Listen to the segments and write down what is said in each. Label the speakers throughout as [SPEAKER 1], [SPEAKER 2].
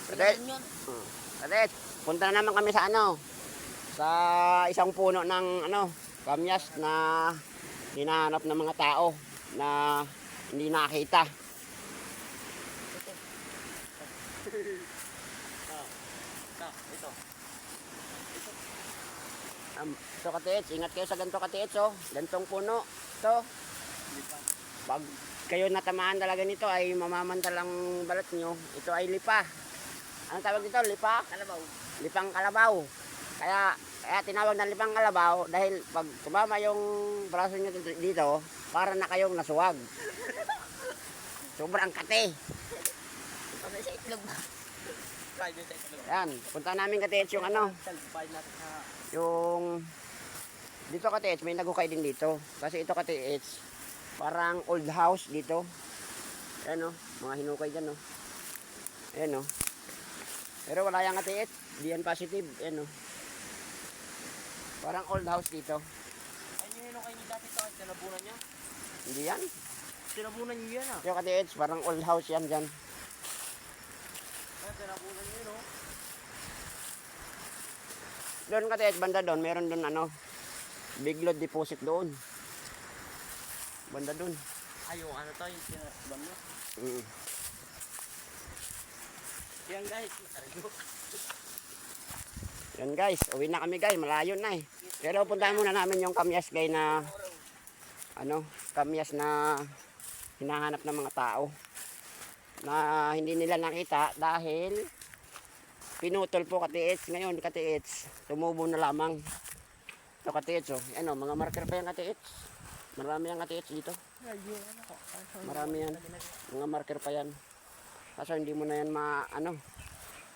[SPEAKER 1] Kate, Kate, punta na naman kami sa ano, sa isang puno ng ano, kamyas na hinahanap ng mga tao na hindi nakita.
[SPEAKER 2] Ito.
[SPEAKER 1] Ito Katiits, ingat kayo sa ganito Katiits, oh. Gantong puno. Ito. Pag kayo natamaan talaga nito ay mamamantalang balat nyo. Ito ay lipa. Anong tawag dito? Lipa?
[SPEAKER 2] Kalabaw.
[SPEAKER 1] Lipang kalabaw. Kaya tinawag na lipang kalabaw dahil pag tumama yung braso nyo dito, para na kayong nasuwag. Sobrang kate.
[SPEAKER 2] Kami sa itlog. Pwede sa itlog.
[SPEAKER 1] Yan, punta namin Katiits yung ano,
[SPEAKER 2] Pwede natin sa...
[SPEAKER 1] yung dito Katiits, may nagukay din dito. Kasi ito Katiits, parang old house dito. Ayan o, mga hinukay dyan o. Ayan o. Pero wala yung Katiits, di yan positive. Ayan o. Parang old house dito.
[SPEAKER 2] Ay, yung hinukay niyo dati ito, tinabunan niya.
[SPEAKER 1] Hindi yan.
[SPEAKER 2] Tinabunan niyo yan ah.
[SPEAKER 1] Ito Katiits, parang old house yan dyan.
[SPEAKER 2] Ay, tinabunan niyo no.
[SPEAKER 1] Doon Katiits, banda doon, meron doon ano, biglod deposit doon. Banda doon.
[SPEAKER 2] Ay, yung ano to, yung tinabunan mo. Yan guys,
[SPEAKER 1] Yan guys, uwi na kami guys, malayo na eh. Pero puntahan muna namin yung kamyas guys na ano, kamyas na hinahanap ng mga tao na hindi nila nakita dahil pinutol po Katiits. Ngayon Katiits, tumubo na lamang. Ito Katiits oh, ano, mga marker pa yung Katiits. Marami yung Katiits dito. Marami yan, mga marker pa yan. Kaso hindi mo na yan ano,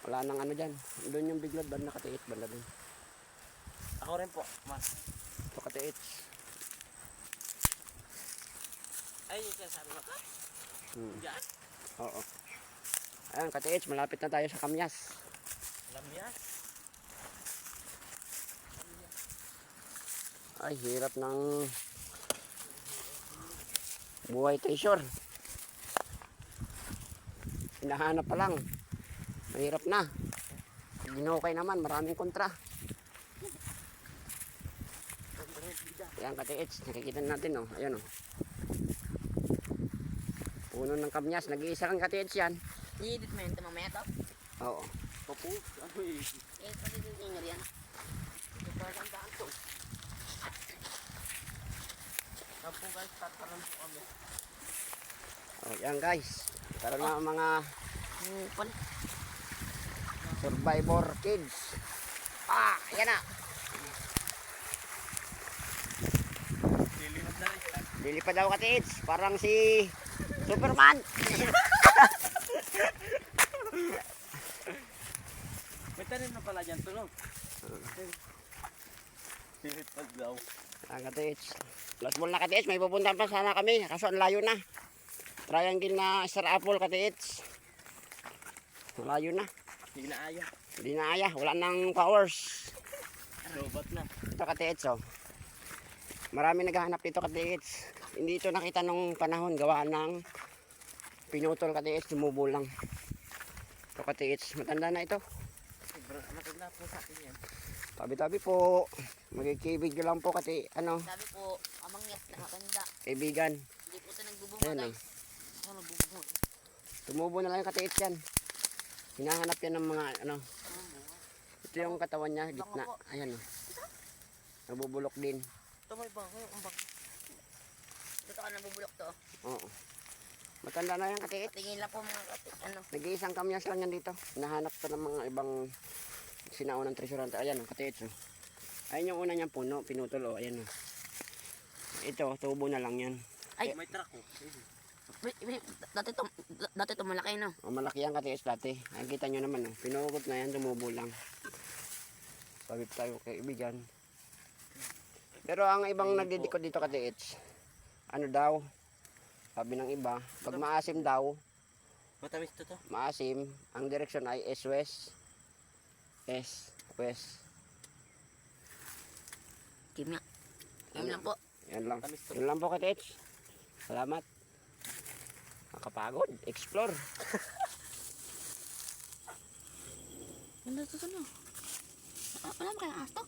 [SPEAKER 1] wala nang ano dyan. Doon yung biglad, banda Katiits, banda doon.
[SPEAKER 2] ako rin po, mas.
[SPEAKER 1] Ito Katiits.
[SPEAKER 2] Ay, yung sinasabi mo ka? Diyan?
[SPEAKER 1] Oo. Ayan Katiits, malapit na tayo sa kamyas.
[SPEAKER 2] Alam niya?
[SPEAKER 1] Ay, hirap ng buhay treasure. Hinahanap pa lang. Mahirap na. Ginukay naman, maraming kontra. Ayan Katiits, nakikita natin oh. Ayan oh. Puno ng kamyas, nag-iisa kang Katiits yan.
[SPEAKER 2] I-edit mo yun ito mamaya to?
[SPEAKER 1] Oo.
[SPEAKER 2] Papu? Ano eh? Eh, pati din nyo yan. Ito pa ang daan to. Tapos guys, tatalan po kami.
[SPEAKER 1] Oh, yan guys. Karoon na mga
[SPEAKER 2] Pan.
[SPEAKER 1] survivor kids. Ah, ayan na.
[SPEAKER 2] Lilipad na rin sila.
[SPEAKER 1] Lilipad daw Katiits, parang si Superman.
[SPEAKER 2] May tanim na pala dyan, tulog. Lilipad daw.
[SPEAKER 1] Ang Katiits. Last ball na Katiits, may pupuntahan pa sana kami. Kaso ang layo na. Triangle na Star Apple Katiits. Malayo na.
[SPEAKER 2] Hindi na ayaw.
[SPEAKER 1] Hindi na aya. Wala nang powers.
[SPEAKER 2] Robot na.
[SPEAKER 1] Ito Katiits oh. Marami naghahanap dito Katiits. Hindi ito nakita nung panahon. Gawa ng pinutol Katiits. Tumubo lang. Ito Katiits. Matanda na ito.
[SPEAKER 2] Matanda po sa akin yan.
[SPEAKER 1] Tabi-tabi po. Magkikibig lang po kasi ano,
[SPEAKER 2] Sabi po, amang yat na matanda.
[SPEAKER 1] kaibigan.
[SPEAKER 2] Hindi po ito nagbubunga
[SPEAKER 1] Ayan
[SPEAKER 2] guys.
[SPEAKER 1] oh.
[SPEAKER 2] Ano nagbubunga?
[SPEAKER 1] Tumubo na lang yung Katiits yan. Hinahanap yan ng mga ano. Ito yung katawan niya, gitna. Ayan oh. Nabubulok din.
[SPEAKER 2] Ito may bango, ang bango. Ito ka nabubulok to.
[SPEAKER 1] Oo. Matanda na yan Katiits.
[SPEAKER 2] Tingin lang po mga ano.
[SPEAKER 1] Nag-iisang kamyas lang yan dito. Hinahanap to ng mga ibang sinaunang tresurante. Ayan oh, Katiits oh. Ayan yung una niyang puno, pinutol oh. Ayan oh. Ito, tubo na lang yan.
[SPEAKER 2] Ay, may truck oh. Dati to malaki no.
[SPEAKER 1] Oh, malaki yan Katiits dati. Nakikita nyo naman oh. Pinugot na yan, tumubo lang. Sabi tayo kaibigan. Pero ang ibang nagdidikot dito Katiits, ano daw, sabi ng iba, pag maasim daw,
[SPEAKER 2] Matamis to.
[SPEAKER 1] maasim, ang direksyon ay S-West. S-West.
[SPEAKER 2] Kim nga. Kim lang po.
[SPEAKER 1] Yan lang.
[SPEAKER 2] Tamis to.
[SPEAKER 1] Yan lang po Katiits. Salamat. Nakapagod. Explore.
[SPEAKER 2] Ano to? Wala ba kayang asto?